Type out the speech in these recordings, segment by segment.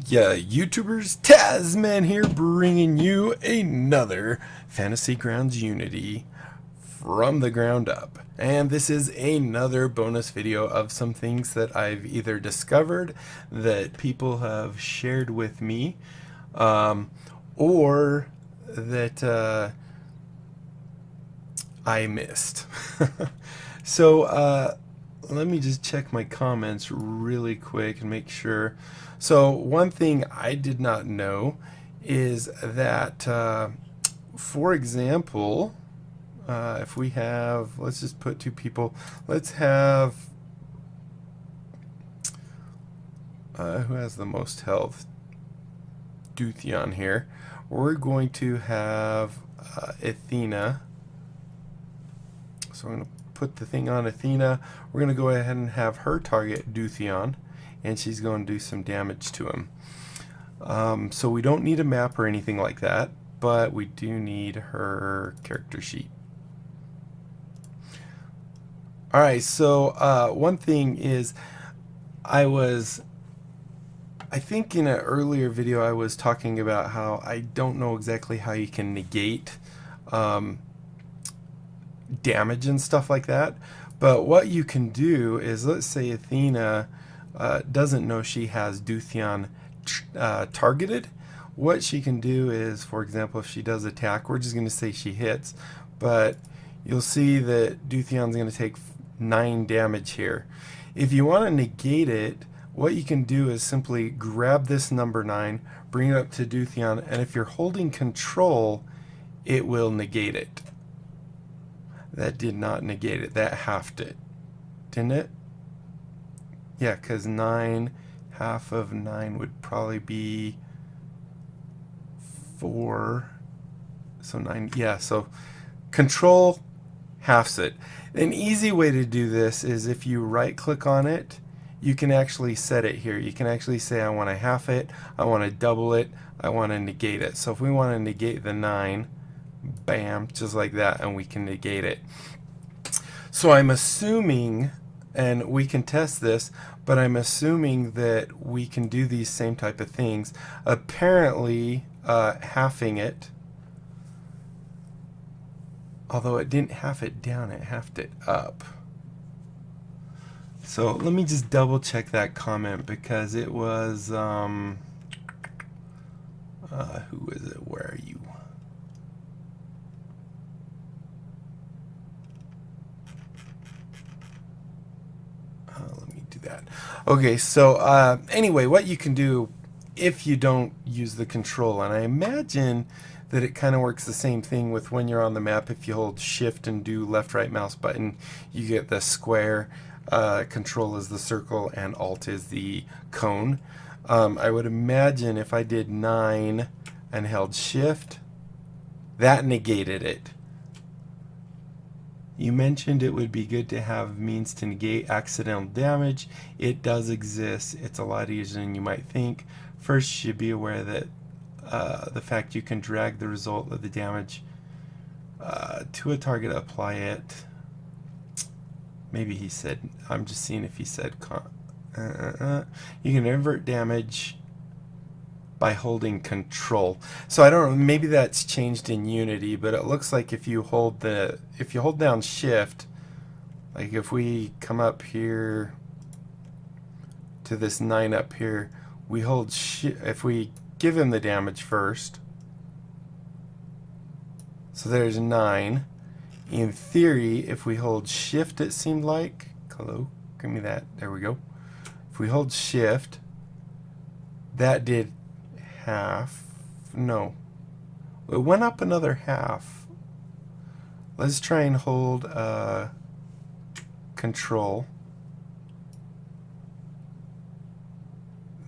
Yeah, YouTubers, Tasman here, bringing you another Fantasy Grounds Unity from the ground up. And this is another bonus video of some things that I've either discovered that people have shared with me, or that I missed. So let me just check my comments really quick and make sure. So one thing I did not know is that, for example, if we have, let's just put two people, let's have, who has the most health? Dutheon here. We're going to have Athena. So I'm going to put the thing on Athena. We're going to go ahead and have her target Dutheon, and she's going to do some damage to him. So we don't need a map or anything like that, but we do need her character sheet. Alright, so one thing is, I think in an earlier video I was talking about how I don't know exactly how you can negate damage and stuff like that. But what you can do is, let's say Athena doesn't know she has Dutheon targeted. What she can do is, for example, if she does attack, we're just going to say she hits, but you'll see that Dutheon's going to take 9 damage here. If you want to negate it, what you can do is simply grab this number 9, bring it up to Dutheon, and if you're holding control, it will negate it. That did not negate it. That halved it. Didn't it? Yeah, because 9, half of 9 would probably be 4. So 9, yeah, so control halves it. An easy way to do this is if you right click on it, you can actually set it here. You can actually say, I want to half it, I want to double it, I want to negate it. So if we want to negate the 9, bam, just like that, and we can negate it. So I'm assuming, and we can test this, but I'm assuming that we can do these same type of things. Apparently, halving it, although it didn't half it down, it halved it up. So let me just double check that comment, because it was, who is it? Where are you? Let me do that. Okay, so anyway, what you can do if you don't use the control, and I imagine that it kind of works the same thing with when you're on the map. If you hold shift and do left right mouse button, you get the square, control is the circle, and alt is the cone. I would imagine if I did 9 and held shift, that negated it. You mentioned it would be good to have means to negate accidental damage. It does exist. It's a lot easier than you might think. First, you should be aware that the fact you can drag the result of the damage to a target, apply it. Maybe he said, I'm just seeing if he said, you can invert damage by holding control. So I don't know, maybe that's changed in Unity, but it looks like if you hold down shift, like if we come up here to this 9 up here, we hold if we give him the damage first, so there's 9. In theory, if we hold shift, it seemed like, hello, give me that, there we go. If we hold shift, that did half, no, it went up another half. Let's try and hold control.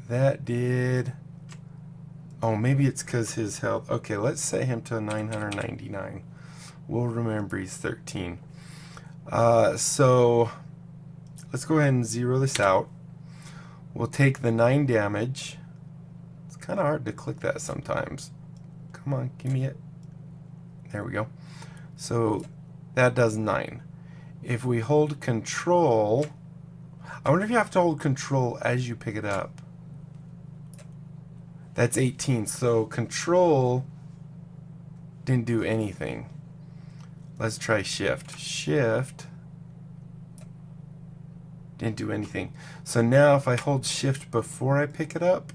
That did, oh, maybe it's because his health, okay, let's set him to 999. We'll remember he's 13. So let's go ahead and zero this out. We'll take the 9 damage. It's kind of hard to click that sometimes. Come on, give me it. There we go. So that does 9. If we hold control, I wonder if you have to hold control as you pick it up. That's 18. So control didn't do anything. Let's try shift. Shift didn't do anything. So now if I hold shift before I pick it up,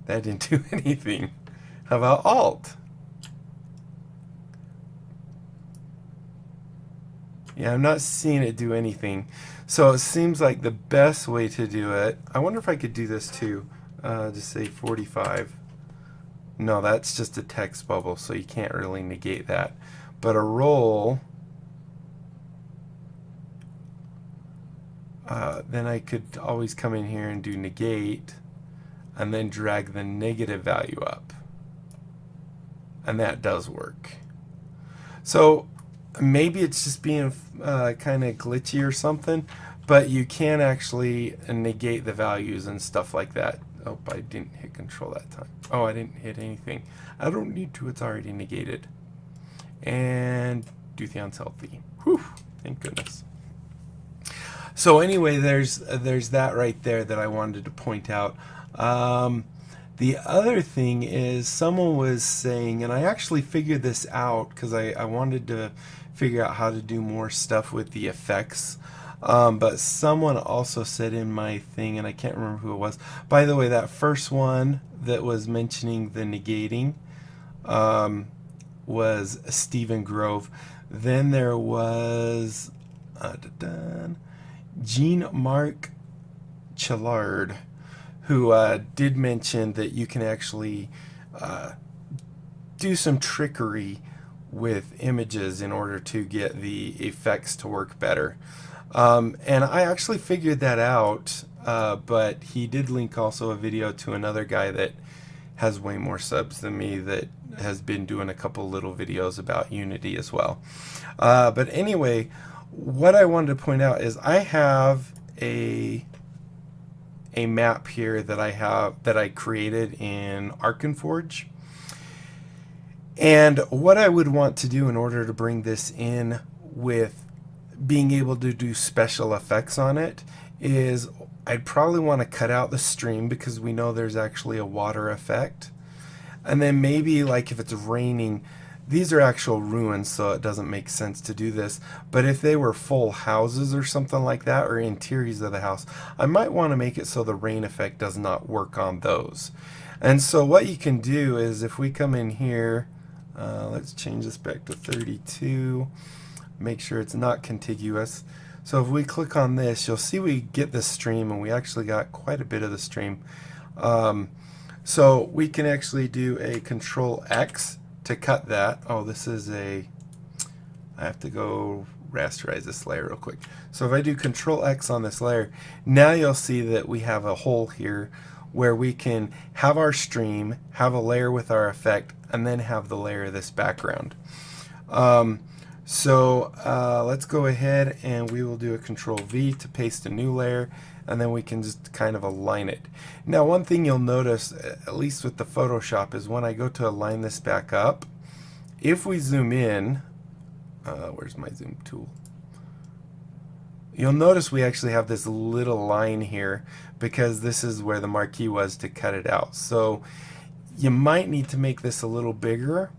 that didn't do anything. How about alt? Yeah, I'm not seeing it do anything. So it seems like the best way to do it, I wonder if I could do this too. Just say 45. No, that's just a text bubble, so you can't really negate that. But a roll, then I could always come in here and do negate, and then drag the negative value up. And that does work. So maybe it's just being kind of glitchy or something, but you can actually negate the values and stuff like that. Oh, I didn't hit control that time. Oh, I didn't hit anything. I don't need to, it's already negated. And Duthion's healthy. Whew, thank goodness. So anyway, there's that right there that I wanted to point out. The other thing is someone was saying, and I actually figured this out because I wanted to figure out how to do more stuff with the effects. But someone also said in my thing, and I can't remember who it was. By the way, that first one that was mentioning the negating was Stephen Grove. Then there was Jean-Marc Chillard, who did mention that you can actually do some trickery with images in order to get the effects to work better. And I actually figured that out, but he did link also a video to another guy that has way more subs than me that has been doing a couple little videos about Unity as well. But anyway, what I wanted to point out is I have a map here that I created in ArkenForge. And what I would want to do in order to bring this in with being able to do special effects on it is I'd probably want to cut out the stream because we know there's actually a water effect. And then maybe like if it's raining, these are actual ruins, so it doesn't make sense to do this. But if they were full houses or something like that, or interiors of the house, I might want to make it so the rain effect does not work on those. And so what you can do is if we come in here, let's change this back to 32, make sure it's not contiguous. So if we click on this, you'll see we get the stream, and we actually got quite a bit of the stream. So we can actually do a Control X to cut that. Oh, this is I have to go rasterize this layer real quick. So if I do Control X on this layer, now you'll see that we have a hole here where we can have our stream, have a layer with our effect, and then have the layer of this background. Let's go ahead and we will do a Control V to paste a new layer, and then we can just kind of align it. Now one thing you'll notice, at least with the Photoshop, is when I go to align this back up, if we zoom in, where's my zoom tool? You'll notice we actually have this little line here because this is where the marquee was to cut it out. So you might need to make this a little bigger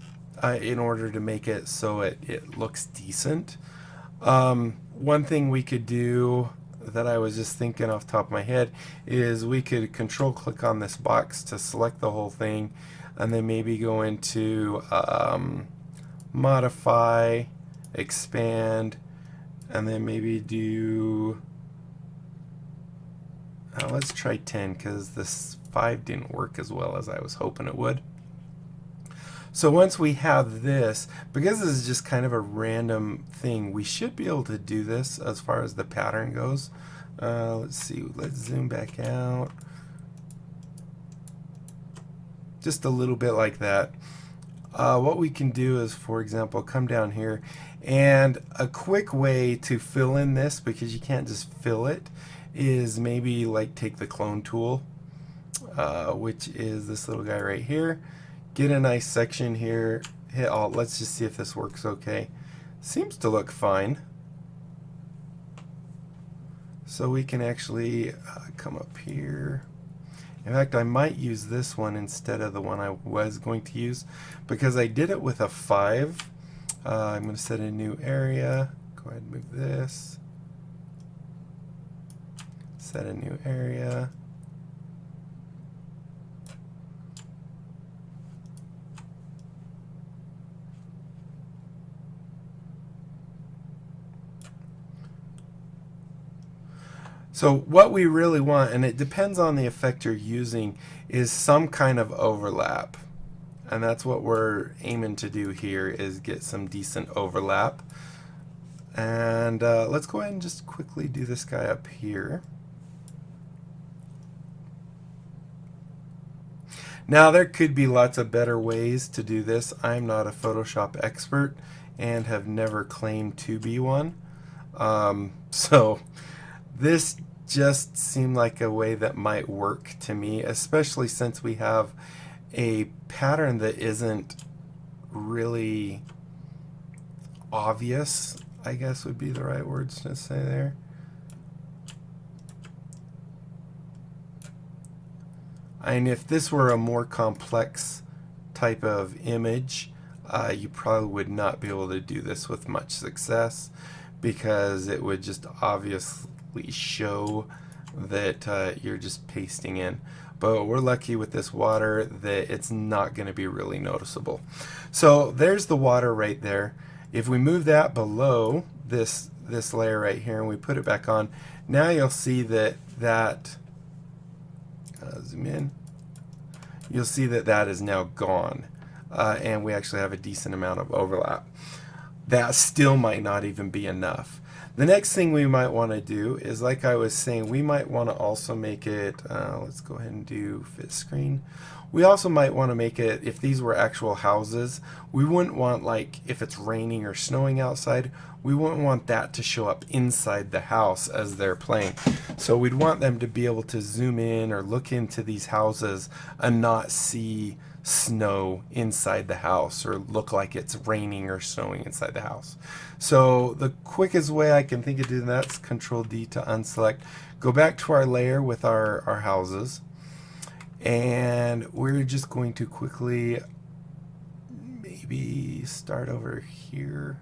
in order to make it so it looks decent. One thing we could do that I was just thinking off the top of my head is we could control click on this box to select the whole thing, and then maybe go into modify, expand, and then maybe do let's try 10 because this 5 didn't work as well as I was hoping it would. So once we have this, because this is just kind of a random thing, we should be able to do this as far as the pattern goes. Let's see, let's zoom back out. Just a little bit like that. What we can do is, for example, come down here, and a quick way to fill in this, because you can't just fill it, is maybe like take the clone tool, which is this little guy right here. Get a nice section here, hit Alt. Let's just see if this works okay. Seems to look fine. So we can actually come up here. In fact, I might use this one instead of the one I was going to use because I did it with a 5. I'm going to set a new area. Go ahead and move this. Set a new area. So what we really want, and it depends on the effect you're using, is some kind of overlap. And that's what we're aiming to do here, is get some decent overlap. And let's go ahead and just quickly do this guy up here. Now there could be lots of better ways to do this. I'm not a Photoshop expert and have never claimed to be one. So this just seemed like a way that might work to me, especially since we have a pattern that isn't really obvious, I guess would be the right words to say there. And if this were a more complex type of image, you probably would not be able to do this with much success because it would just obviously show that you're just pasting in. But we're lucky with this water that it's not going to be really noticeable. So there's the water right there. If we move that below this layer right here and we put it back on, now you'll see that zoom in, you'll see that is now gone, and we actually have a decent amount of overlap. That still might not even be enough. The next thing we might want to do is, like I was saying, we might want to also make it, let's go ahead and do fit screen. We also might want to make it, if these were actual houses, we wouldn't want, like, if it's raining or snowing outside, we wouldn't want that to show up inside the house as they're playing. So we'd want them to be able to zoom in or look into these houses and not see snow inside the house or look like it's raining or snowing inside the house. So the quickest way I can think of doing that is Control D to unselect. Go back to our layer with our houses, and we're just going to quickly maybe start over here.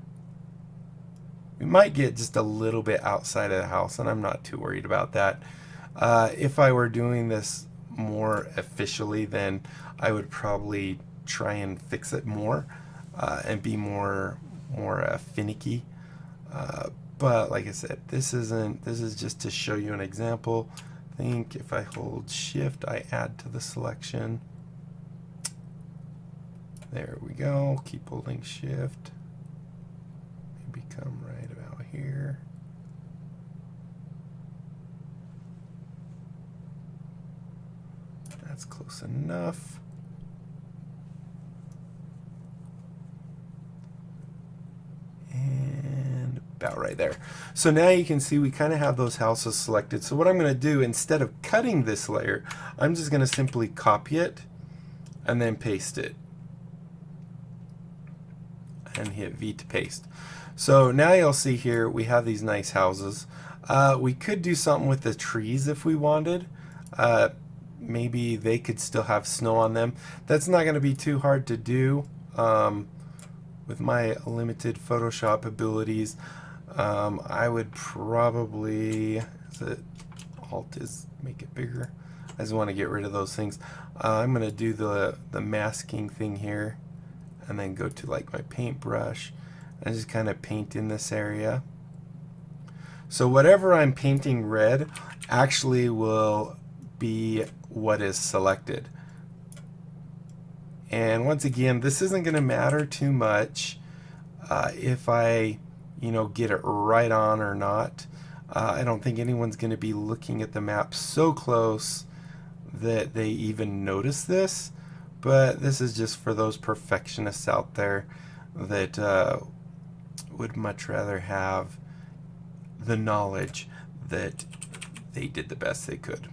We might get just a little bit outside of the house, and I'm not too worried about that. If I were doing this more officially, then I would probably try and fix it more and be more finicky. But like I said, this is just to show you an example. I think if I hold Shift, I add to the selection. There we go. Keep holding Shift. Maybe come right about here. That's close enough. And about right there. So now you can see we kind of have those houses selected. So what I'm going to do, instead of cutting this layer, I'm just going to simply copy it and then paste it. And hit V to paste. So now you'll see here we have these nice houses. We could do something with the trees if we wanted. Maybe they could still have snow on them. That's not going to be too hard to do with my limited Photoshop abilities. I would probably, Alt is make it bigger. I just want to get rid of those things. I'm going to do the masking thing here, and then go to like my paintbrush and just kind of paint in this area. So whatever I'm painting red actually will be what is selected. And once again, this isn't going to matter too much if I get it right on or not. I don't think anyone's going to be looking at the map so close that they even notice this. But this is just for those perfectionists out there that would much rather have the knowledge that they did the best they could.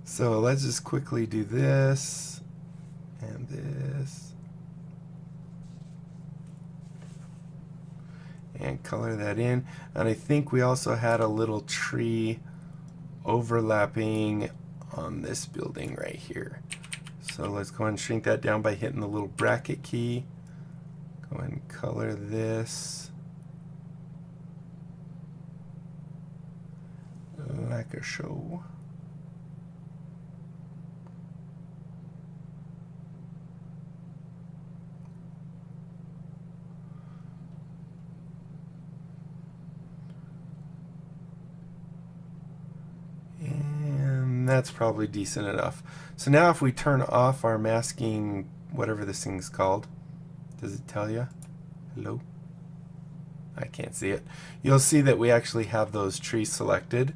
So let's just quickly do this and this. and color that in. And I think we also had a little tree overlapping on this building right here. So let's go ahead and shrink that down by hitting the little bracket key. Go ahead and color this like a show. And that's probably decent enough. So now if we turn off our masking, whatever this thing's called, does it tell you? Hello? I can't see it. You'll see that we actually have those trees selected.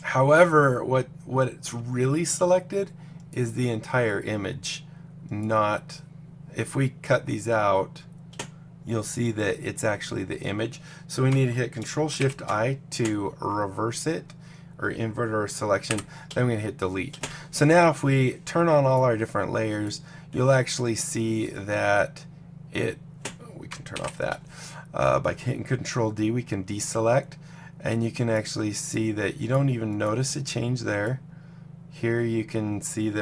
However, what's really selected is the entire image, not, if we cut these out, you'll see that it's actually the image. So we need to hit Control-Shift-I to reverse it or invert our selection. Then we're going to hit delete. So now if we turn on all our different layers, you'll actually see that we can turn off that. By hitting Control-D, we can deselect, and you can actually see that you don't even notice a change there. Here you can see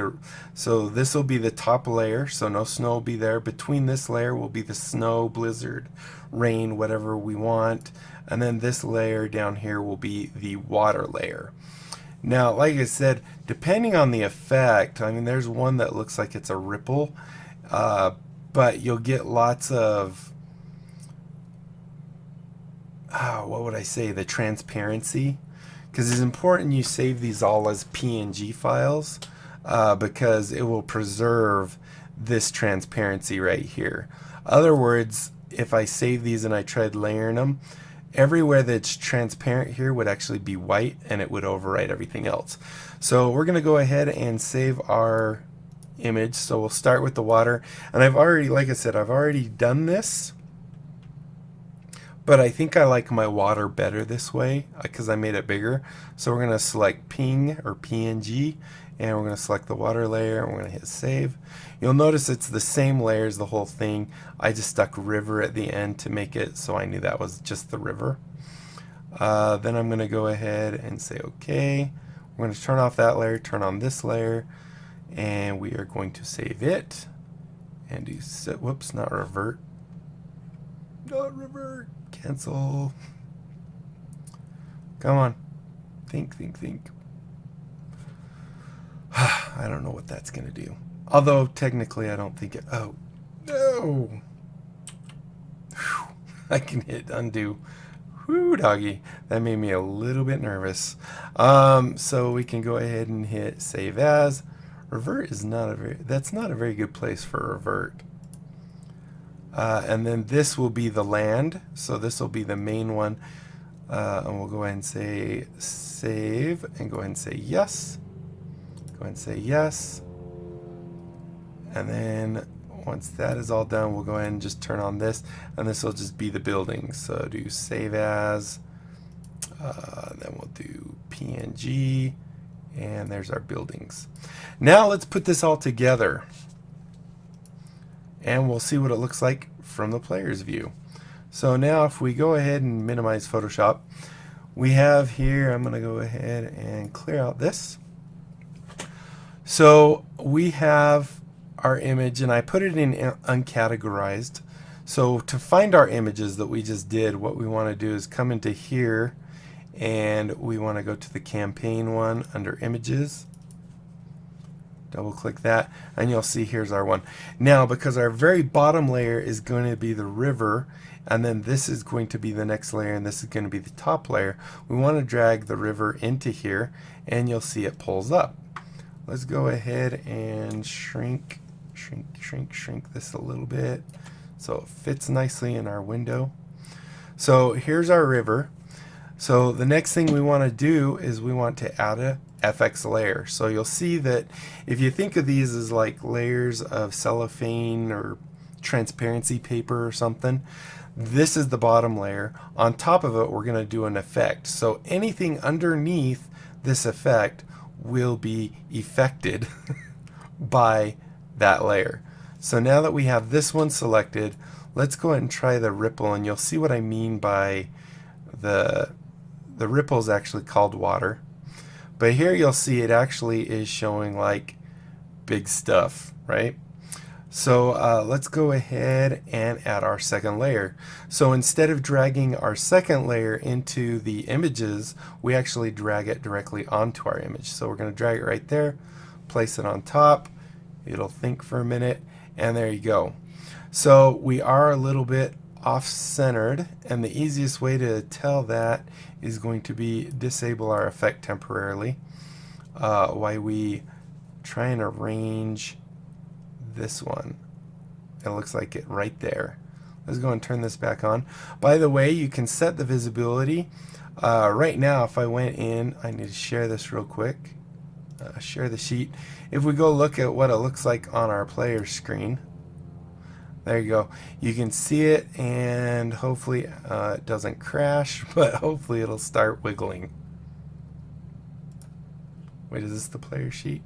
so this will be the top layer, so no snow will be there. Between this layer will be the snow, blizzard, rain, whatever we want. And then this layer down here will be the water layer. Now, like I said, depending on the effect, I mean, there's one that looks like it's a ripple, but you'll get lots of, what would I say, the transparency. Because it's important you save these all as PNG files because it will preserve this transparency right here. Other words, if I save these and I tried layering them, everywhere that's transparent here would actually be white and it would overwrite everything else. So we're going to go ahead and save our image. So we'll start with the water. And I've already, like I said, I've already done this. But I think I like my water better this way because I made it bigger. So we're going to select Ping or PNG, and we're going to select the water layer, and we're going to hit save. You'll notice it's the same layer as the whole thing. I just stuck river at the end to make it so I knew that was just the river. Then I'm going to go ahead and say OK. We're going to turn off that layer, turn on this layer, and we are going to save it and do set. Whoops, not revert. Not revert. Cancel. Come on. Think. I don't know what that's going to do. Although, technically, I don't think it... Oh, no! Whew. I can hit undo. Whoo, doggy. That made me a little bit nervous. So we can go ahead and hit Save As. Revert is not a very... That's not a very good place for revert. And then this will be the land, so this will be the main one, and we'll go ahead and say save and go ahead and say yes. Go ahead and say yes, and then once that is all done, we'll go ahead and just turn on this, and this will just be the building. So do save as, then we'll do PNG, and there's our buildings. Now let's put this all together, and we'll see what it looks like from the player's view. So now if we go ahead and minimize Photoshop, we have here, I'm going to go ahead and clear out this. So we have our image, and I put it in uncategorized. So to find our images that we just did, what we want to do is come into here, and we want to go to the campaign one under images. Double click that, and you'll see here's our one. Now, because our very bottom layer is going to be the river, and then this is going to be the next layer, and this is going to be the top layer, we want to drag the river into here, and you'll see it pulls up. Let's go ahead and shrink this a little bit so it fits nicely in our window. So here's our river. So the next thing we want to do is we want to add a FX layer. So you'll see that if you think of these as like layers of cellophane or transparency paper or something, this is the bottom layer. On top of it, we're going to do an effect. So anything underneath this effect will be affected by that layer. So now that we have this one selected, let's go ahead and try the ripple, and you'll see what I mean by the ripple is actually called water. But here you'll see it actually is showing like big stuff, right? So let's go ahead and add our second layer. So instead of dragging our second layer into the images, we actually drag it directly onto our image. So we're going to drag it right there, place it on top. It'll think for a minute, and there you go. So we are a little bit off-centered, and the easiest way to tell that is going to be disable our effect temporarily while we try and arrange this one. It looks like it right there. Let's go and turn this back on. By the way, you can set the visibility. Right now, if I went in, I need to share this real quick. Share the sheet. If we go look at what it looks like on our player screen, there you go. You can see it, and hopefully it doesn't crash, but hopefully it'll start wiggling. Wait, is this the player sheet?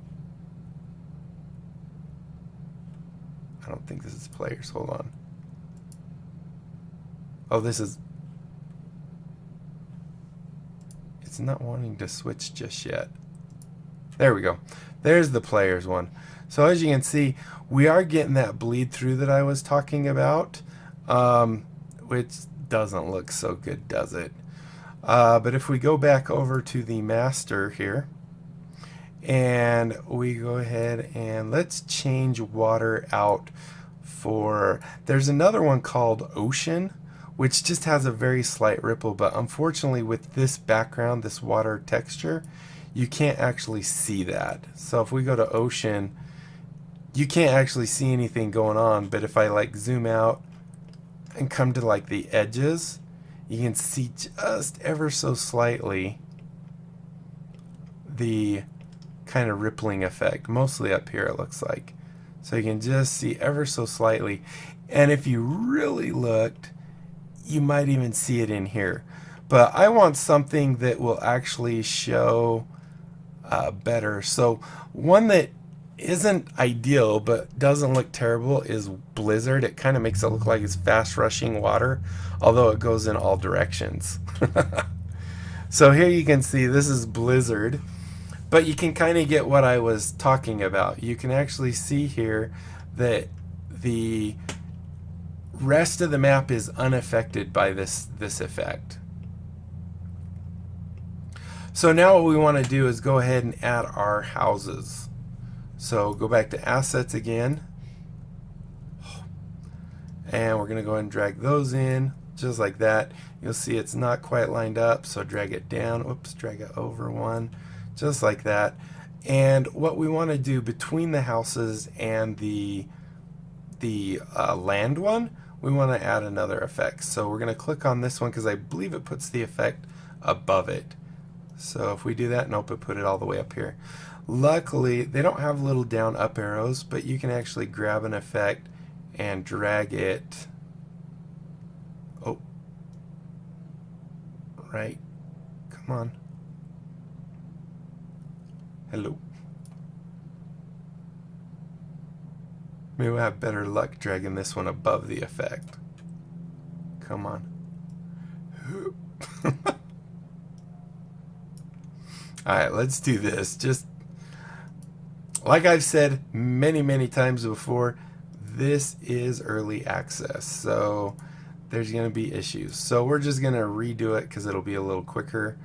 I don't think this is players. Hold on. Oh, this is... It's not wanting to switch just yet. There we go. There's the players one. So as you can see, we are getting that bleed through that I was talking about, which doesn't look so good, does it? But if we go back over to the master here, and we go ahead and let's change water out for, there's another one called ocean, which just has a very slight ripple, but unfortunately with this background, this water texture, you can't actually see that. So if we go to ocean, you can't actually see anything going on, but if I like zoom out and come to like the edges, you can see just ever so slightly the kind of rippling effect, mostly up here it looks like. So you can just see ever so slightly, and if you really looked, you might even see it in here. But I want something that will actually show better. So one that isn't ideal but doesn't look terrible is Blizzard. It kind of makes it look like it's fast rushing water, although it goes in all directions. So here you can see this is Blizzard, but you can kind of get what I was talking about. You can actually see here that the rest of the map is unaffected by this effect. So now what we want to do is go ahead and add our houses. So go back to assets again, and we're going to go ahead and drag those in just like that. You'll see it's not quite lined up, so drag it down. Oops, drag it over one, just like that. And what we want to do between the houses and the land one, we want to add another effect. So we're going to click on this one because I believe it puts the effect above it. So if we do that, nope, it put it all the way up here. Luckily, they don't have little down up arrows, but you can actually grab an effect and drag it. Oh, right. Come on. Hello. Maybe we'll have better luck dragging this one above the effect. Come on. Alright, let's do this. Just like I've said many times before, this is early access, so there's going to be issues. So we're just going to redo it because it'll be a little quicker.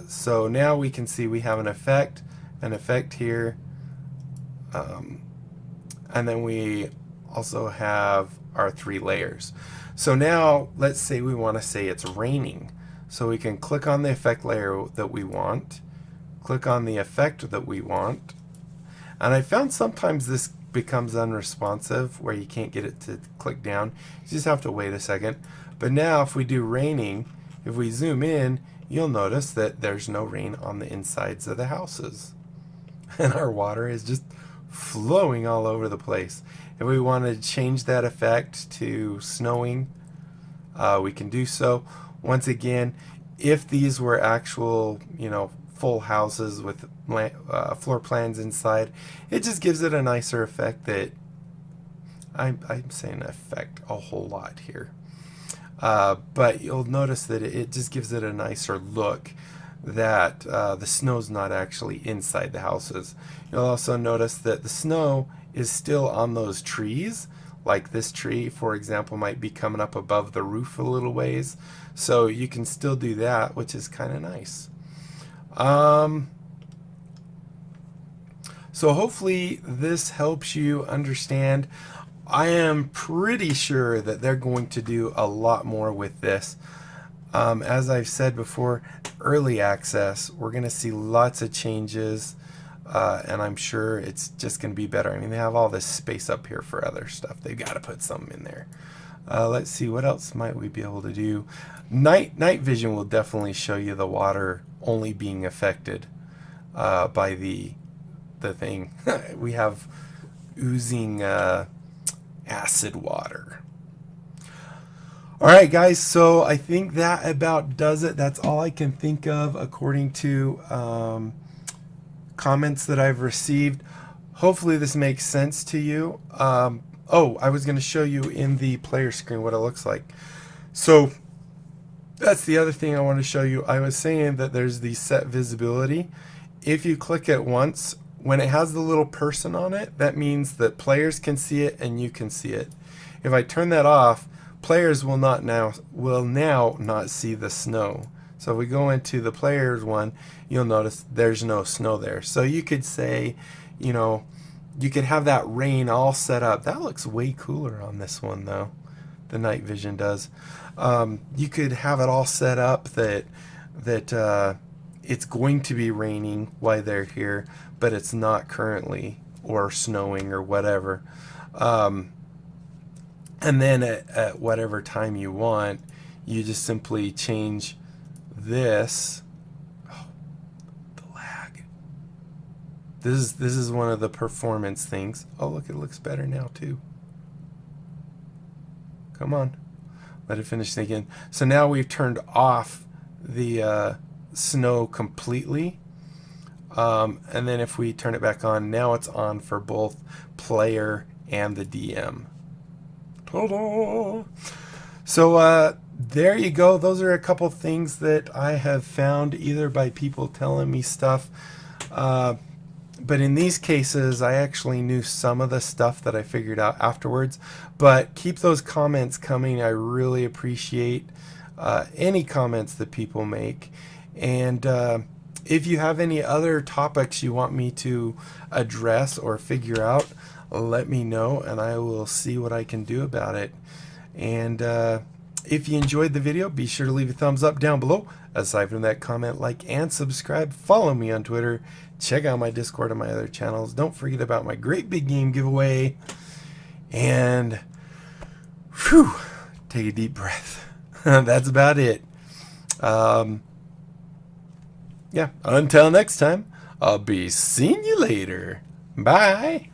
So now we can see we have an effect here, and then we also have our 3 layers. So now let's say we want to say it's raining. So we can click on the effect layer that we want, click on the effect that we want, and I found sometimes this becomes unresponsive where you can't get it to click down. You just have to wait a second. But now if we do raining, if we zoom in, you'll notice that there's no rain on the insides of the houses. And our water is just flowing all over the place. If we want to change that effect to snowing, we can do so. Once again, if these were actual, full houses with floor plans inside, it just gives it a nicer effect that I'm saying affect a whole lot here. But you'll notice that it just gives it a nicer look, that the snow's not actually inside the houses. You'll also notice that the snow is still on those trees. Like this tree, for example, might be coming up above the roof a little ways. So you can still do that, which is kind of nice. So hopefully this helps you understand. I am pretty sure that they're going to do a lot more with this. As I've said before, early access, we're going to see lots of changes, and I'm sure it's just going to be better. I mean, they have all this space up here for other stuff. They've got to put something in there. Let's see, what else might we be able to do? Night vision will definitely show you the water only being affected by the thing. We have oozing acid water. All right, guys, so I think that about does it. That's all I can think of according to comments that I've received. Hopefully this makes sense to you. Oh, I was going to show you in the player screen what it looks like. So that's the other thing I want to show you. I was saying that there's the set visibility. If you click it once, when it has the little person on it, that means that players can see it and you can see it. If I turn that off, players will now not see the snow. So if we go into the players one, you'll notice there's no snow there. So you could say, you know, you could have that rain all set up. That looks way cooler on this one though. The night vision does. You could have it all set up that it's going to be raining while they're here, but it's not currently, or snowing or whatever. And then at whatever time you want, you just simply change this. Oh, the lag. This is one of the performance things. Oh, look, it looks better now too. Come on, let it finish again. So now we've turned off the snow completely. And then if we turn it back on, now it's on for both player and the DM. Ta-da! So there you go. Those are a couple things that I have found either by people telling me stuff, but in these cases I actually knew some of the stuff that I figured out afterwards. But keep those comments coming. I really appreciate any comments that people make. And if you have any other topics you want me to address or figure out, let me know and I will see what I can do about it. And if you enjoyed the video, be sure to leave a thumbs up down below. Aside from that, comment, like, and subscribe. Follow me on Twitter. Check out my Discord and my other channels. Don't forget about my great big game giveaway. And whew, take a deep breath. That's about it. Yeah, until next time, I'll be seeing you later. Bye.